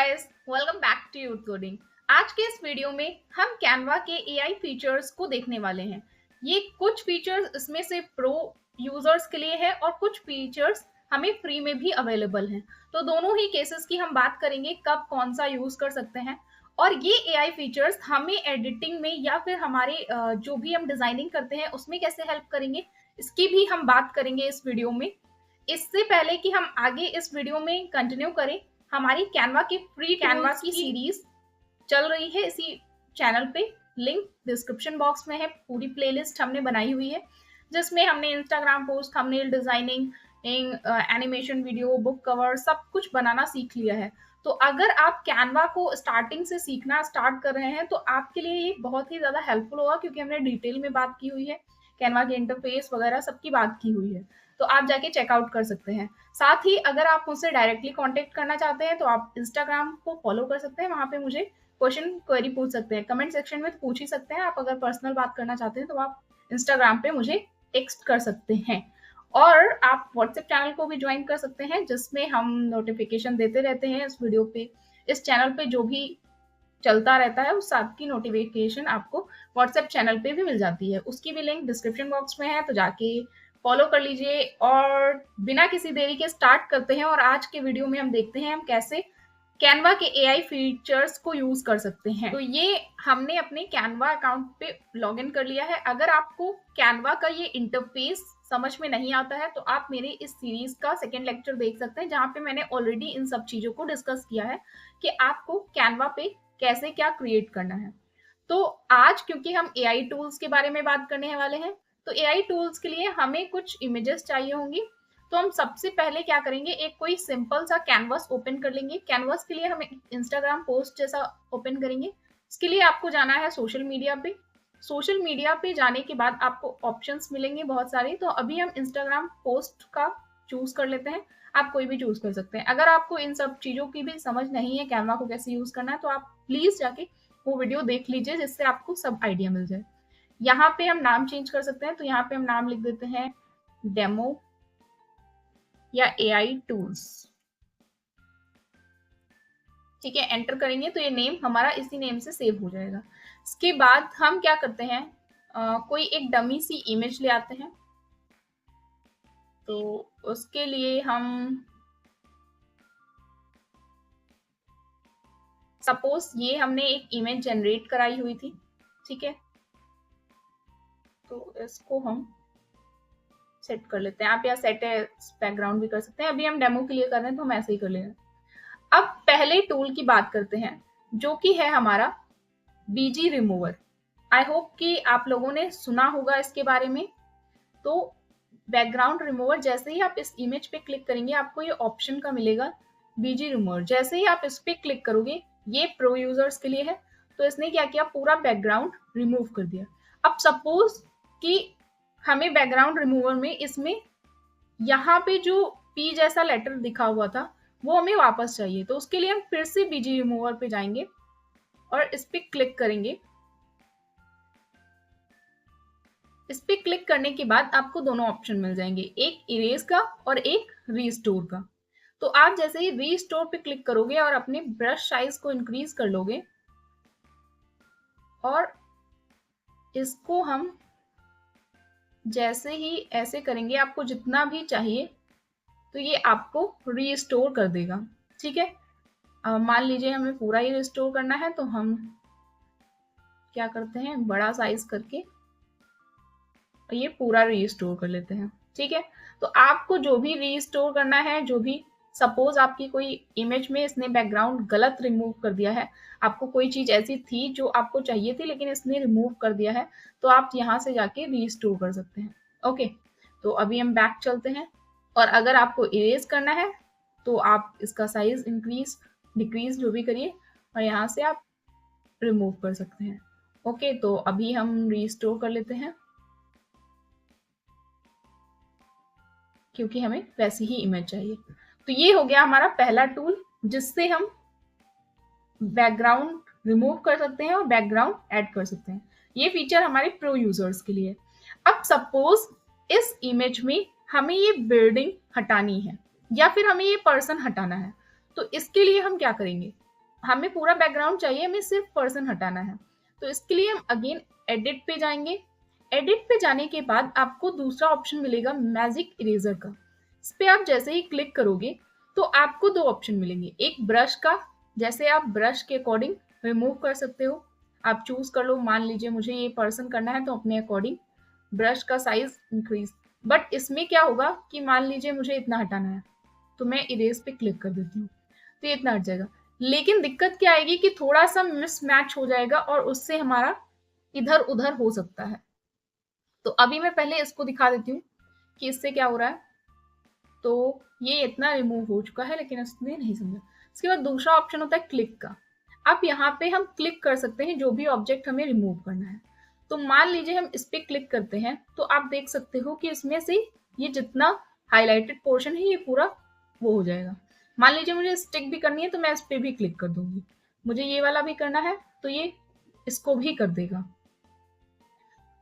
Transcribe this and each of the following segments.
Guys, welcome back to Youth Coding. आज के इस वीडियो में हम कैनवा के एआई फीचर्स को देखने वाले हैं। ये कुछ फीचर्स इसमें से प्रो यूजर्स के लिए है और कुछ फीचर्स हमें फ्री में भी अवेलेबल हैं। तो दोनों ही केसेस की हम बात करेंगे, कब कौन सा यूज कर सकते हैं। और ये एआई फीचर्स हमें एडिटिंग में या फिर हमारे जो भी हम डिजाइनिंग करते हैं उसमें कैसे हेल्प करेंगे, इसकी भी हम बात करेंगे इस वीडियो में। इससे पहले कि हम आगे इस वीडियो में कंटिन्यू करें, हमारी कैनवा की फ्री कैनवा की सीरीज चल रही है इसी चैनल पे। लिंक डिस्क्रिप्शन बॉक्स में है। पूरी प्लेलिस्ट हमने बनाई हुई है जिसमें हमने Instagram post, thumbnail designing, animation video, book cover सब कुछ बनाना सीख लिया है। तो अगर आप कैनवा को स्टार्टिंग से सीखना स्टार्ट कर रहे हैं तो आपके लिए ये बहुत ही ज्यादा हेल्पफुल होगा, क्योंकि हमने डिटेल में बात की हुई है, कैनवा के इंटरफेस वगैरह सबकी बात की हुई है। तो आप जाके चेकआउट कर सकते हैं। साथ ही अगर आप मुझसे डायरेक्टली कांटेक्ट करना चाहते हैं तो आप इंस्टाग्राम को फॉलो कर सकते हैं। वहां पे मुझे क्वेश्चन क्वेरी पूछ सकते हैं, कमेंट सेक्शन में पूछ ही सकते हैं। आप अगर पर्सनल बात करना चाहते हैं तो आप इंस्टाग्राम पे मुझे टेक्स्ट कर सकते हैं। और आप व्हाट्सएप चैनल को भी ज्वाइन कर सकते हैं जिसमें हम नोटिफिकेशन देते रहते हैं इस वीडियो पे। इस चैनल पे जो भी चलता रहता है उस सब की नोटिफिकेशन आपको व्हाट्सएप चैनल पे भी मिल जाती है। उसकी भी लिंक डिस्क्रिप्शन बॉक्स में है, तो जाके फॉलो कर लीजिए। और बिना किसी देरी के स्टार्ट करते हैं और आज के वीडियो में हम देखते हैं हम कैसे कैनवा के एआई फीचर्स को यूज कर सकते हैं। तो ये हमने अपने कैनवा अकाउंट पे लॉगिन कर लिया है। अगर आपको कैनवा का ये इंटरफेस समझ में नहीं आता है तो आप मेरे इस सीरीज का सेकेंड लेक्चर देख सकते हैं, जहां पे मैंने ऑलरेडी इन सब चीजों को डिस्कस किया है कि आपको कैनवा पे कैसे क्या क्रिएट करना है। तो आज क्योंकि हम एआई टूल्स के बारे में बात करने वाले हैं, तो एआई टूल्स के लिए हमें कुछ इमेजेस चाहिए होंगी। तो हम सबसे पहले क्या करेंगे, एक कोई सिंपल सा कैनवस ओपन कर लेंगे। कैनवस के लिए हम इंस्टाग्राम पोस्ट जैसा ओपन करेंगे। इसके लिए आपको जाना है सोशल मीडिया पे। सोशल मीडिया पे जाने के बाद आपको ऑप्शंस मिलेंगे बहुत सारे। तो अभी हम इंस्टाग्राम पोस्ट का चूज कर लेते हैं। आप कोई भी चूज कर सकते हैं। अगर आपको इन सब चीजों की भी समझ नहीं है कैनवा को कैसे यूज करना है, तो आप प्लीज जाके वो वीडियो देख लीजिए जिससे आपको सब आइडिया मिल जाए। यहाँ पे हम नाम चेंज कर सकते हैं। तो यहाँ पे हम नाम लिख देते हैं डेमो या एआई टूल्स। ठीक है, एंटर करेंगे तो ये नेम हमारा इसी नेम से सेव हो जाएगा। इसके बाद हम क्या करते हैं, कोई एक डमी सी इमेज ले आते हैं। तो उसके लिए हम सपोज ये हमने एक इमेज जनरेट कराई हुई थी, ठीक है। तो इसको हम सेट कर लेते हैं। आप या सेट है बैकग्राउंड भी कर सकते हैं। अभी हम डेमो के लिए कर रहे हैं तो हम ऐसे ही कर लेंगे। अब पहले टूल की बात करते हैं जो कि है हमारा बीजी रिमूवर। आई होप कि आप लोगों ने सुना होगा इसके बारे में। तो बैकग्राउंड रिमूवर, जैसे ही आप इस इमेज पे क्लिक करेंगे आपको ये ऑप्शन का मिलेगा बीजी रिमूवर। जैसे ही आप इस पे क्लिक करोगे, ये प्रो यूजर्स के लिए है। तो इसने क्या किया, पूरा बैकग्राउंड रिमूव कर दिया। अब सपोज कि हमें बैकग्राउंड रिमूवर में इसमें यहाँ पे जो पी जैसा लेटर दिखा हुआ था वो हमें वापस चाहिए। तो उसके लिए हम फिर से बीजी रिमूवर पे जाएंगे और इस पे क्लिक करेंगे। इस पे क्लिक करने के बाद आपको दोनों ऑप्शन मिल जाएंगे, एक इरेज का और एक रीस्टोर का। तो आप जैसे ही रीस्टोर पे क्लिक करोगे और अपने ब्रश साइज को इंक्रीज कर लोगे और इसको हम जैसे ही ऐसे करेंगे, आपको जितना भी चाहिए तो ये आपको रीस्टोर कर देगा। ठीक है, मान लीजिए हमें पूरा ही रिस्टोर करना है तो हम क्या करते हैं, बड़ा साइज करके ये पूरा रीस्टोर कर लेते हैं। ठीक है, तो आपको जो भी रीस्टोर करना है, जो भी सपोज आपकी कोई इमेज में इसने बैकग्राउंड गलत रिमूव कर दिया है, आपको कोई चीज ऐसी थी जो आपको चाहिए थी लेकिन इसने रिमूव कर दिया है, तो आप यहाँ से जाके रीस्टोर कर सकते हैं। ओके, तो अभी हम बैक चलते हैं। और अगर आपको इरेज करना है तो आप इसका साइज इंक्रीज डिक्रीज जो भी करिए और यहाँ से आप रिमूव कर सकते हैं। ओके, तो अभी हम रीस्टोर कर लेते हैं क्योंकि हमें वैसी ही इमेज चाहिए। तो ये हो गया हमारा पहला टूल जिससे हम बैकग्राउंड रिमूव कर सकते हैं और बैकग्राउंड ऐड कर सकते हैं। ये फीचर हमारे प्रो यूजर्स के लिए। अब सपोज इस इमेज में हमें ये बिल्डिंग हटानी है या फिर हमें ये पर्सन हटाना है, तो इसके लिए हम क्या करेंगे, हमें पूरा बैकग्राउंड चाहिए, हमें सिर्फ पर्सन हटाना है। तो इसके लिए हम अगेन एडिट पे जाएंगे। एडिट पे जाने के बाद आपको दूसरा ऑप्शन मिलेगा मैजिक इरेजर का। इस पे आप जैसे ही क्लिक करोगे तो आपको दो ऑप्शन मिलेंगे, एक ब्रश का, जैसे आप ब्रश के अकॉर्डिंग रिमूव कर सकते हो, आप चूज कर लो, मान लीजिए मुझे ये पर्सन करना है तो अपने अकॉर्डिंग ब्रश का साइज इंक्रीज। बट इसमें क्या होगा कि मान लीजिए मुझे इतना हटाना है तो मैं इरेज पे क्लिक कर देती हूँ तो ये इतना हट जाएगा। लेकिन दिक्कत क्या आएगी कि थोड़ा सा मिसमैच हो जाएगा और उससे हमारा इधर उधर हो सकता है। तो अभी मैं पहले इसको दिखा देती हूँ कि इससे क्या हो रहा है। तो ये इतना रिमूव हो चुका है लेकिन इसने नहीं समझा। इसके बाद दूसरा ऑप्शन होता है क्लिक का। अब यहाँ पे हम क्लिक कर सकते हैं जो भी ऑब्जेक्ट हमें रिमूव करना है। तो मान लीजिए हम इस पे क्लिक करते हैं तो आप देख सकते हो कि इसमें से ये जितना हाईलाइटेड पोर्शन है ये पूरा वो हो जाएगा। मान लीजिए मुझे स्टिक भी करनी है तो मैं इस पे भी क्लिक कर दूंगी। मुझे ये वाला भी करना है तो ये इसको भी कर देगा।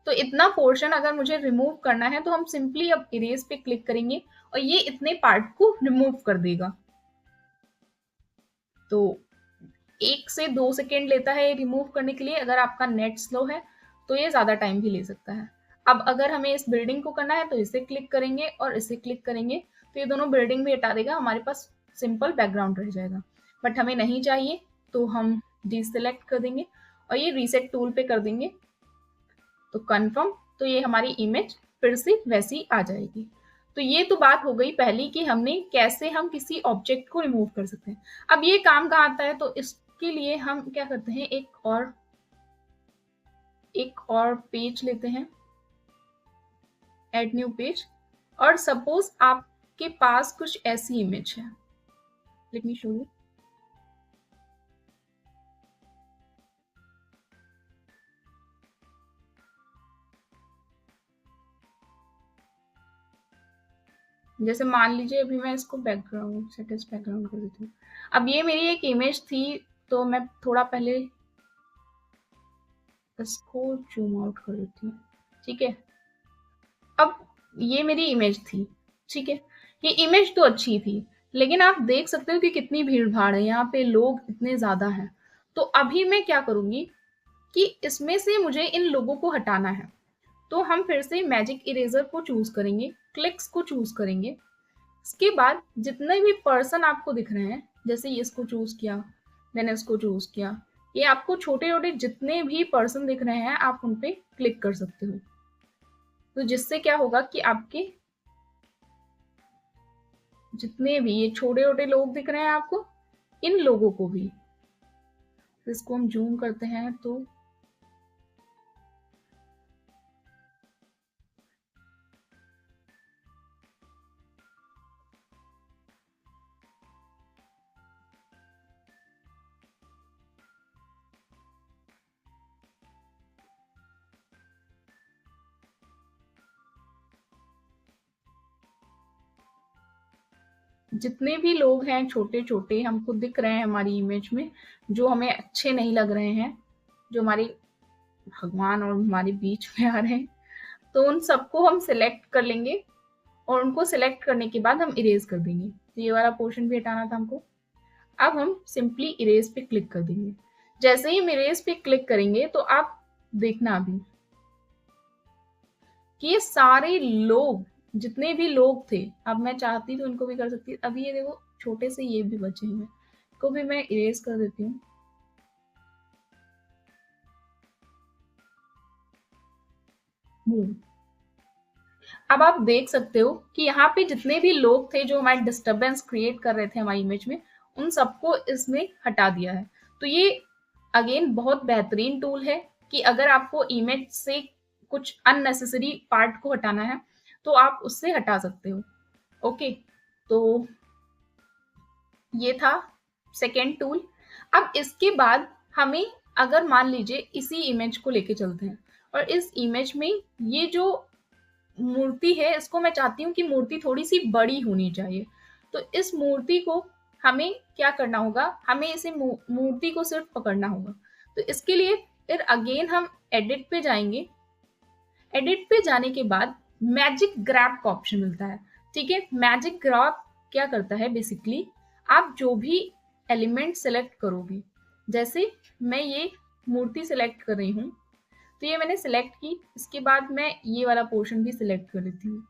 तो इतना पोर्शन अगर मुझे रिमूव करना है तो हम सिंपली अब इरेज पे क्लिक करेंगे और ये इतने पार्ट को रिमूव कर देगा। तो 1 से 2 सेकेंड लेता है ये रिमूव करने के लिए। अगर आपका नेट स्लो है तो ये ज़्यादा टाइम भी ले सकता है। अब अगर हमें इस बिल्डिंग को करना है तो इसे क्लिक करेंगे और इसे क्लिक करेंगे तो ये दोनों बिल्डिंग भी हटा देगा, हमारे पास सिंपल बैकग्राउंड रह जाएगा। बट हमें नहीं चाहिए तो हम डिसेलेक्ट कर देंगे और ये रीसेट टूल पे कर देंगे तो कंफर्म। तो ये हमारी इमेज फिर से वैसी आ जाएगी। तो ये तो बात हो गई पहली कि हमने कैसे हम किसी ऑब्जेक्ट को रिमूव कर सकते हैं। अब ये काम कहाँ आता है तो इसके लिए हम क्या करते हैं, एक और पेज लेते हैं, ऐड न्यू पेज। और सपोज आपके पास कुछ ऐसी इमेज है, लेट मी शो यू। जैसे मान लीजिए अभी मैं इसको बैकग्राउंड सेटिस बैकग्राउंड कर देती हूँ। अब ये मेरी एक इमेज थी तो मैं थोड़ा पहले इसको जूम आउट कर देती हूँ। ठीक है, अब ये मेरी इमेज थी। ठीक है, ये इमेज तो अच्छी थी लेकिन आप देख सकते हो कि कितनी भीड़ भाड़ है, यहाँ पे लोग इतने ज्यादा हैं। तो अभी मैं क्या करूंगी कि इसमें से मुझे इन लोगों को हटाना है। तो हम फिर से मैजिक इरेजर को चूज करेंगे, क्लिक्स को चूज करेंगे। इसके बाद जितने भी पर्सन आपको दिख रहे हैं, जैसे ये इसको चूज किया, मैंने इसको चूज किया, ये आपको छोटे छोटे जितने भी पर्सन दिख रहे हैं आप उन पे क्लिक कर सकते हो। तो जिससे क्या होगा कि आपके जितने भी ये छोटे छोटे लोग दिख रहे हैं आपको, इन लोगों को भी, इसको हम जूम करते हैं तो जितने भी लोग हैं छोटे छोटे हमको दिख रहे हैं हमारी इमेज में, जो हमें अच्छे नहीं लग रहे हैं, जो हमारे भगवान और हमारे बीच में आ रहे हैं, तो उन सबको हम सिलेक्ट कर लेंगे और उनको सिलेक्ट करने के बाद हम इरेज कर देंगे। तो ये वाला पोर्शन भी हटाना था हमको। अब हम सिंपली इरेज पे क्लिक कर देंगे। जैसे ही हम इरेज पे क्लिक करेंगे तो आप देखना अभी कि ये सारे लोग, जितने भी लोग थे, अब मैं चाहती तो इनको भी कर सकती। अभी ये देखो छोटे से ये भी बचे हैं, को भी मैं इरेज कर देती हूँ। अब आप देख सकते हो कि यहाँ पे जितने भी लोग थे जो हमारे डिस्टरबेंस क्रिएट कर रहे थे हमारी इमेज में, उन सबको इसने हटा दिया है। तो ये अगेन बहुत बेहतरीन टूल है कि अगर आपको इमेज से कुछ अननेसेसरी पार्ट को हटाना है तो आप उससे हटा सकते हो। ओके, तो ये था सेकेंड टूल। अब इसके बाद हमें, अगर मान लीजिए इसी इमेज को लेके चलते हैं और इस इमेज में ये जो मूर्ति है इसको मैं चाहती हूँ कि मूर्ति थोड़ी सी बड़ी होनी चाहिए। तो इस मूर्ति को हमें क्या करना होगा, हमें इसे मूर्ति को सिर्फ पकड़ना होगा। तो इसके लिए फिर अगेन हम एडिट पे जाएंगे। एडिट पे जाने के बाद मैजिक ग्रैब का ऑप्शन मिलता है। ठीक है, मैजिक ग्रैब क्या करता है, बेसिकली आप जो भी एलिमेंट सेलेक्ट करोगे जैसे मैं ये मूर्ति सिलेक्ट कर रही हूँ, तो ये मैंने सिलेक्ट की, इसके बाद मैं ये वाला पोर्शन भी सिलेक्ट कर लेती हूँ।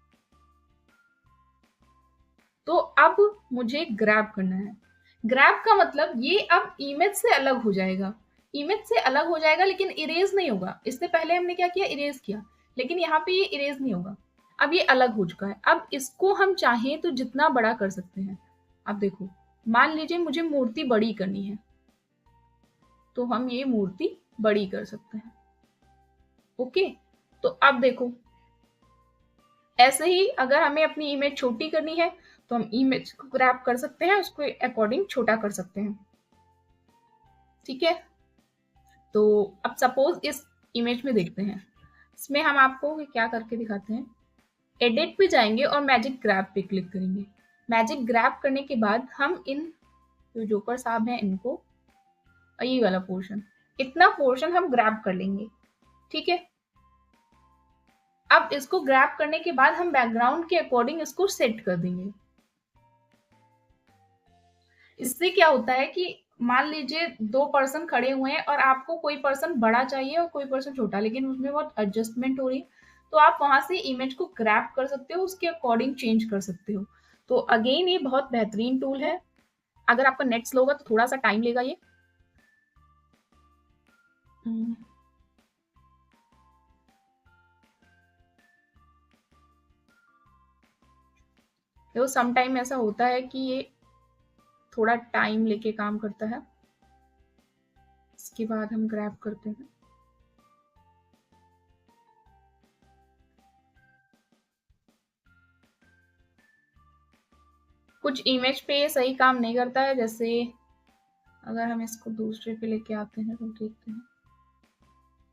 तो अब मुझे ग्रैब करना है। ग्रैब का मतलब ये अब इमेज से अलग हो जाएगा। इमेज से अलग हो जाएगा लेकिन इरेज नहीं होगा। इससे पहले हमने क्या किया, इरेज किया, लेकिन यहाँ पे ये इरेज नहीं होगा। अब ये अलग हो चुका है। अब इसको हम चाहें तो जितना बड़ा कर सकते हैं। अब देखो, मान लीजिए मुझे मूर्ति बड़ी करनी है, तो हम ये मूर्ति बड़ी कर सकते हैं। ओके, तो अब देखो, ऐसे ही अगर हमें अपनी इमेज छोटी करनी है तो हम इमेज को ग्रैब कर सकते हैं, उसको अकॉर्डिंग छोटा कर सकते हैं। ठीक है, तो अब सपोज इस इमेज में देखते हैं, इसमें हम आपको क्या करके दिखाते हैं। एडिट पे जाएंगे और मैजिक ग्रैब पे क्लिक करेंगे। मैजिक ग्रैब करने के बाद हम इन जो जोकर साहब हैं इनको, और ये वाला पोर्शन, इतना पोर्शन हम ग्रैब कर लेंगे। ठीक है, अब इसको ग्रैब करने के बाद हम बैकग्राउंड के अकॉर्डिंग इसको सेट कर देंगे। इससे क्या होता है कि मान लीजिए दो पर्सन खड़े हुए हैं और आपको कोई पर्सन बड़ा चाहिए और कोई पर्सन छोटा, लेकिन उसमें बहुत एडजस्टमेंट हो रही है, तो आप वहां से इमेज को ग्रैब कर सकते हो, उसके अकॉर्डिंग चेंज कर सकते हो। तो अगेन ये बहुत बेहतरीन टूल है। अगर आपका नेट स्लो होगा तो थोड़ा सा टाइम लेगा ये। देखो सम टाइम ऐसा होता है कि ये थोड़ा टाइम लेके काम करता है। इसके बाद हम ग्रैब करते हैं। कुछ इमेज पे ये सही काम नहीं करता है, जैसे अगर हम इसको दूसरे पे लेके आते हैं तो देखते हैं।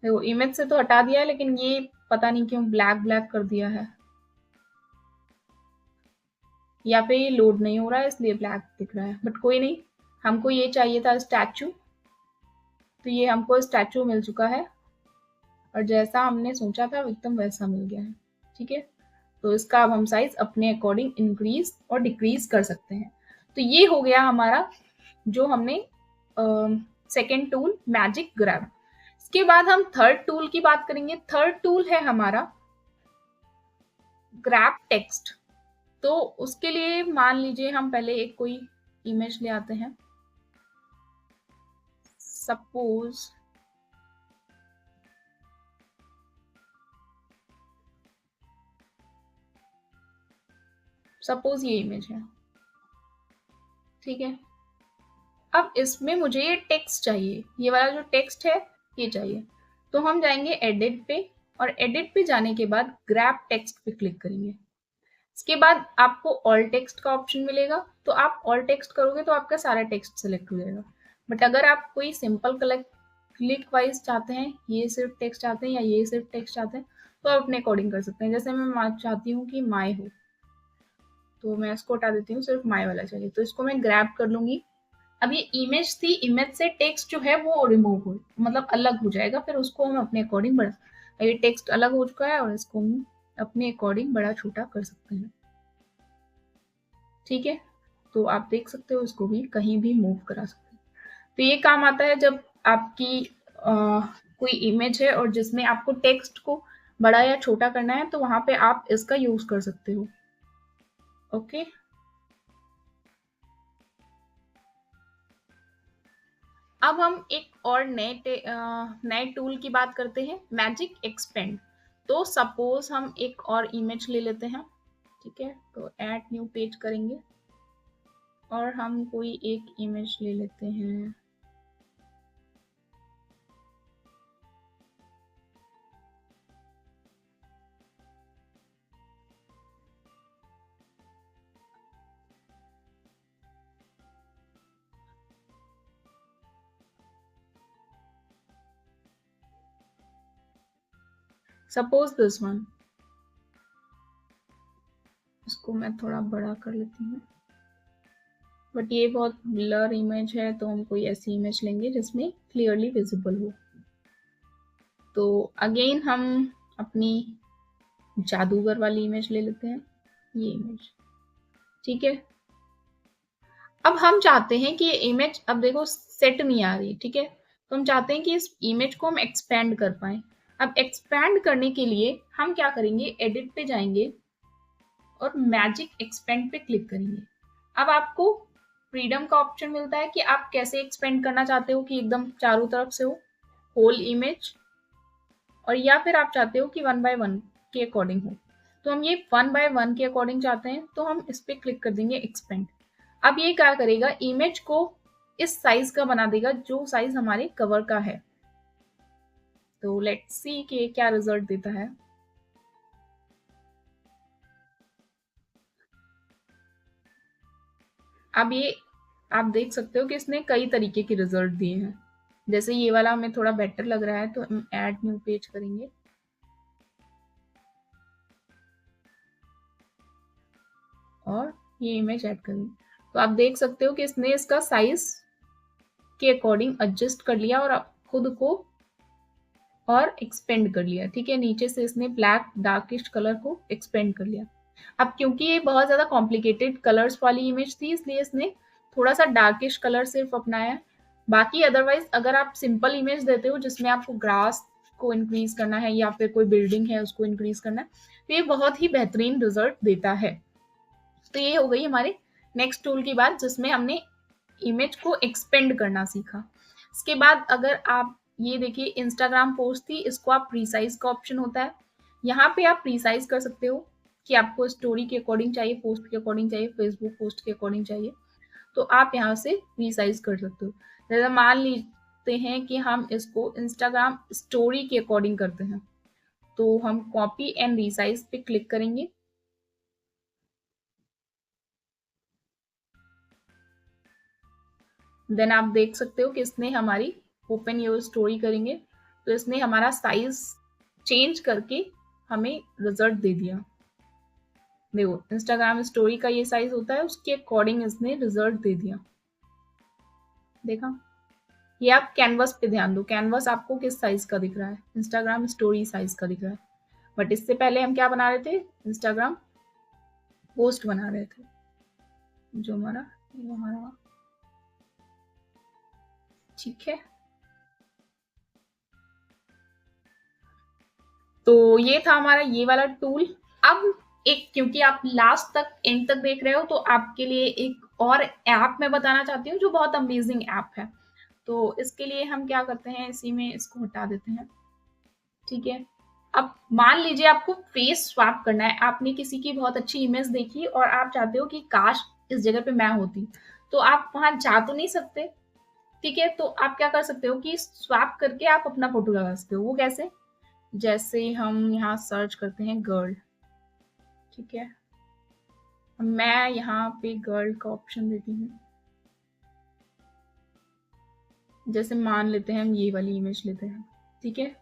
देखो इमेज से तो हटा दिया है, लेकिन ये पता नहीं क्यों ब्लैक ब्लैक कर दिया है, या फिर ये लोड नहीं हो रहा है इसलिए ब्लैक दिख रहा है। बट कोई नहीं, हमको ये चाहिए था स्टैचू, तो ये हमको स्टैचू मिल चुका है और जैसा हमने सोचा था एकदम वैसा मिल गया है। ठीक है, तो इसका अब हम साइज अपने अकॉर्डिंग इंक्रीज और डिक्रीज कर सकते हैं। तो ये हो गया हमारा जो हमने सेकेंड टूल मैजिक ग्रैब। इसके बाद हम थर्ड टूल की बात करेंगे। थर्ड टूल है हमारा ग्रैब टेक्स्ट। तो उसके लिए मान लीजिए हम पहले एक कोई इमेज ले आते हैं। सपोज ये इमेज है। ठीक है, अब इसमें मुझे ये टेक्स्ट चाहिए, ये वाला जो टेक्स्ट है ये चाहिए। तो हम जाएंगे एडिट पे और एडिट पे जाने के बाद ग्रैब टेक्स्ट पे क्लिक करेंगे। इसके बाद आपको ऑल टेक्स्ट का ऑप्शन मिलेगा, तो आप ऑल टेक्स्ट करोगे तो आपका सारा टेक्स्ट सेलेक्ट हो जाएगा। बट अगर आप कोई सिंपल क्लिक वाइज चाहते हैं, ये सिर्फ टेक्स्ट चाहते हैं या ये सिर्फ टेक्स्ट चाहते हैं, तो आप अपने अकॉर्डिंग कर सकते हैं। जैसे मैं चाहती हूँ कि माई हो, तो मैं इसको हटा देती हूँ, सिर्फ माई वाला चाहिए, तो इसको मैं ग्रैब कर लूंगी। अब ये इमेज थी, इमेज से टेक्स्ट जो है वो रिमूव हो, मतलब अलग हो जाएगा, फिर उसको हम अपने अकॉर्डिंग बढ़ा, ये टेक्स्ट अलग हो चुका है और इसको हम अपने अकॉर्डिंग बड़ा छोटा कर सकते हैं। ठीक है, तो आप देख सकते हो इसको भी कहीं भी मूव करा सकते हैं। तो ये काम आता है जब आपकी कोई इमेज है और जिसमें आपको टेक्स्ट को बड़ा या छोटा करना है, तो वहां पे आप इसका यूज कर सकते हो। ओके, अब हम एक और नए टूल की बात करते हैं, मैजिक एक्सपेंड। तो सपोज हम एक और इमेज ले लेते हैं। ठीक है, तो ऐड न्यू पेज करेंगे और हम कोई एक इमेज ले लेते हैं। सपोज दिस वन, इसको मैं थोड़ा बड़ा कर लेती हूँ, बट ये बहुत ब्लर इमेज है, तो हम कोई ऐसी इमेज लेंगे जिसमें क्लियरली विजिबल हो। तो अगेन हम अपनी जादूगर वाली इमेज ले लेते हैं, ये इमेज। ठीक है, अब हम चाहते हैं कि ये इमेज, अब देखो सेट नहीं आ रही, ठीक है, तो हम चाहते हैं कि इस इमेज को हम एक्सपेंड कर पाए। अब एक्सपेंड करने के लिए हम क्या करेंगे, एडिट पे जाएंगे और मैजिक एक्सपेंड पे क्लिक करेंगे। अब आपको फ्रीडम का ऑप्शन मिलता है कि आप कैसे एक्सपेंड करना चाहते हो, कि एकदम चारों तरफ से हो, होल इमेज, और या फिर आप चाहते हो कि वन बाय वन के अकॉर्डिंग हो। तो हम ये वन बाय वन के अकॉर्डिंग चाहते हैं, तो हम इस पे क्लिक कर देंगे एक्सपेंड। अब ये क्या करेगा, इमेज को इस साइज का बना देगा जो साइज हमारे कवर का है। तो लेट्स सी कि क्या रिजल्ट देता है। अब ये आप देख सकते हो कि इसने कई तरीके के रिजल्ट दिए हैं। जैसे ये वाला हमें थोड़ा बेटर लग रहा है, तो हम ऐड न्यू पेज करेंगे और ये इमेज ऐड करेंगे। तो आप देख सकते हो कि इसने इसका साइज के अकॉर्डिंग एडजस्ट कर लिया और खुद को और एक्सपेंड कर लिया। ठीक है, नीचे से इसने ब्लैक डार्किश कलर को एक्सपेंड कर लिया। अब क्योंकि ये बहुत ज्यादा कॉम्प्लिकेटेड कलर्स वाली इमेज थी, इसलिए इसने थोड़ा सा डार्किश कलर सिर्फ अपनाया है। बाकी अदरवाइज अगर आप सिंपल इमेज देते हो जिसमें आपको ग्रास को इंक्रीज करना है या फिर कोई बिल्डिंग है उसको इंक्रीज करना है, तो ये बहुत ही बेहतरीन रिजल्ट देता है। तो ये हो गई हमारे नेक्स्ट टूल की बात, जिसमें हमने इमेज को एक्सपेंड करना सीखा। इसके बाद अगर आप ये देखिए, इंस्टाग्राम पोस्ट थी, इसको आप रिसाइज का ऑप्शन होता है, यहाँ पे आप रिसाइज कर सकते हो कि आपको स्टोरी के अकॉर्डिंग चाहिए, पोस्ट के अकॉर्डिंग चाहिए, फेसबुक पोस्ट के अकॉर्डिंग चाहिए, तो आप यहाँ से रिसाइज कर सकते हो। जैसे मान लेते हैं कि हम इसको इंस्टाग्राम स्टोरी के अकॉर्डिंग करते हैं, तो हम कॉपी एंड रिसाइज पे क्लिक करेंगे। देन आप देख सकते हो कि इसने हमारी ओपन योर स्टोरी करेंगे तो इसने हमारा साइज चेंज करके हमें रिजल्ट दे दिया। देखो, इंस्टाग्राम स्टोरी का ये साइज होता है, उसके अकॉर्डिंग इसने रिजल्ट दे दिया। देखा, ये आप कैनवस पे ध्यान दो, कैनवस आपको किस साइज का दिख रहा है, इंस्टाग्राम स्टोरी साइज का दिख रहा है। बट इससे पहले हम क्या बना रहे थे, इंस्टाग्राम पोस्ट बना रहे थे, जो हमारा हमारा ठीक है। तो ये था हमारा ये वाला टूल। अब एक, क्योंकि आप लास्ट तक एंड तक देख रहे हो, तो आपके लिए एक और ऐप मैं बताना चाहती हूँ जो बहुत अमेजिंग ऐप है। तो इसके लिए हम क्या करते हैं, इसी में इसको हटा देते हैं। ठीक है, अब मान लीजिए आपको फेस स्वैप करना है, आपने किसी की बहुत अच्छी इमेज देखी और आप चाहते हो कि काश इस जगह पे मैं होती, तो आप वहां जा तो नहीं सकते। ठीक है, तो आप क्या कर सकते हो कि स्वैप करके आप अपना फोटो लगा सकते हो। वो कैसे, जैसे हम यहाँ सर्च करते हैं गर्ल, ठीक है, मैं यहाँ पे गर्ल का ऑप्शन देती हूँ। जैसे मान लेते हैं हम ये वाली इमेज लेते हैं, ठीक है।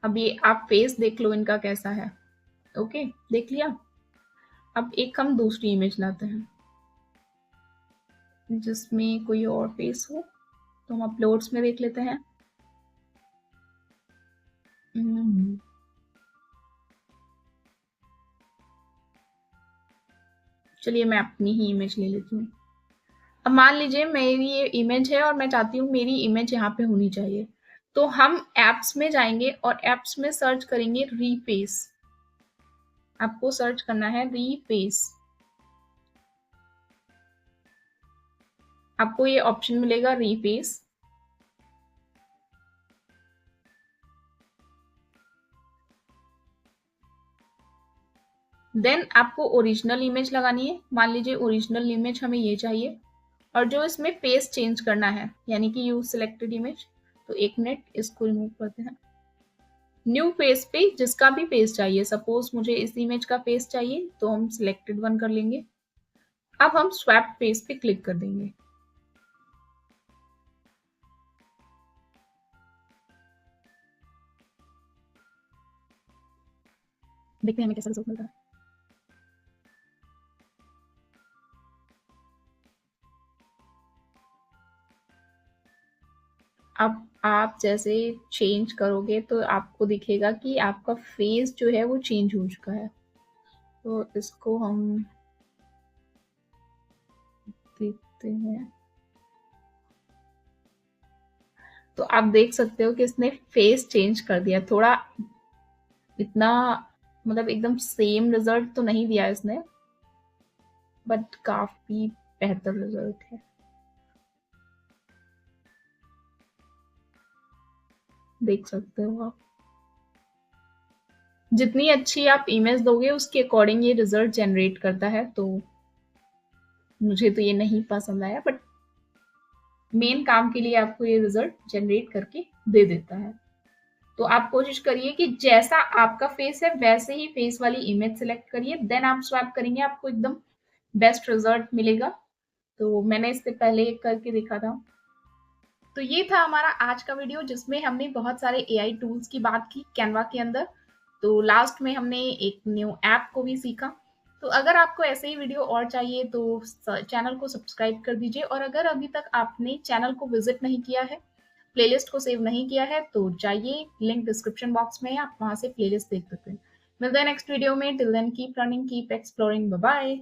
अब ये आप फेस देख लो इनका कैसा है। ओके, देख लिया। अब एक हम दूसरी इमेज लाते हैं जिसमें कोई और फेस हो, तो हम अपलोड्स में देख लेते हैं। हम्म, चलिए मैं अपनी ही इमेज ले लेती हूँ। अब मान लीजिए मेरी ये इमेज है और मैं चाहती हूँ मेरी इमेज यहाँ पे होनी चाहिए, तो हम एप्स में जाएंगे और एप्स में सर्च करेंगे रीफेस। आपको सर्च करना है रीफेस, आपको ये ऑप्शन मिलेगा रीफेस। देन आपको ओरिजिनल इमेज लगानी है। मान लीजिए ओरिजिनल इमेज हमें ये चाहिए, और जो इसमें फेस चेंज करना है, यानी कि यूज सिलेक्टेड इमेज। तो एक मिनट, इसको रिमूव करते हैं। न्यू फेस पे जिसका भी फेस चाहिए, सपोज मुझे इस इमेज का फेस चाहिए, तो हम सिलेक्टेड वन कर लेंगे। अब हम स्वैप फेस पे क्लिक कर देंगे। देखते हैं हमें कैसा रिजल्ट मिलता है। अब आप जैसे चेंज करोगे तो आपको दिखेगा कि आपका फेस जो है वो चेंज हो चुका है। तो इसको हम देखते करते हैं। तो आप देख सकते हो कि इसने फेस चेंज कर दिया थोड़ा, इतना मतलब एकदम सेम रिजल्ट तो नहीं दिया इसने, बट काफी बेहतर रिजल्ट है। देख सकते हो आप, जितनी अच्छी आप इमेज दोगे उसके अकॉर्डिंग ये रिजल्ट जनरेट करता है। तो मुझे तो ये नहीं पसंद आया, बट मेन काम के लिए आपको ये रिजल्ट जनरेट करके दे देता है। तो आप कोशिश करिए कि जैसा आपका फेस है वैसे ही फेस वाली इमेज सेलेक्ट करिए, देन आप स्वैप करेंगे, आपको एकदम बेस्ट रिजल्ट मिलेगा। तो मैंने इससे पहले एक करके देखा था। तो ये था हमारा आज का वीडियो, जिसमें हमने बहुत सारे एआई टूल्स की बात की कैनवा के अंदर। तो लास्ट में हमने एक न्यू ऐप को भी सीखा। तो अगर आपको ऐसे ही वीडियो और चाहिए तो चैनल को सब्सक्राइब कर दीजिए, और अगर अभी तक आपने चैनल को विजिट नहीं किया है, प्लेलिस्ट को सेव नहीं किया है, तो जाइए, लिंक डिस्क्रिप्शन बॉक्स में है, आप वहां से प्लेलिस्ट देख सकते हैं। मिलते हैं नेक्स्ट वीडियो में। Till then keep running, keep exploring, bye bye.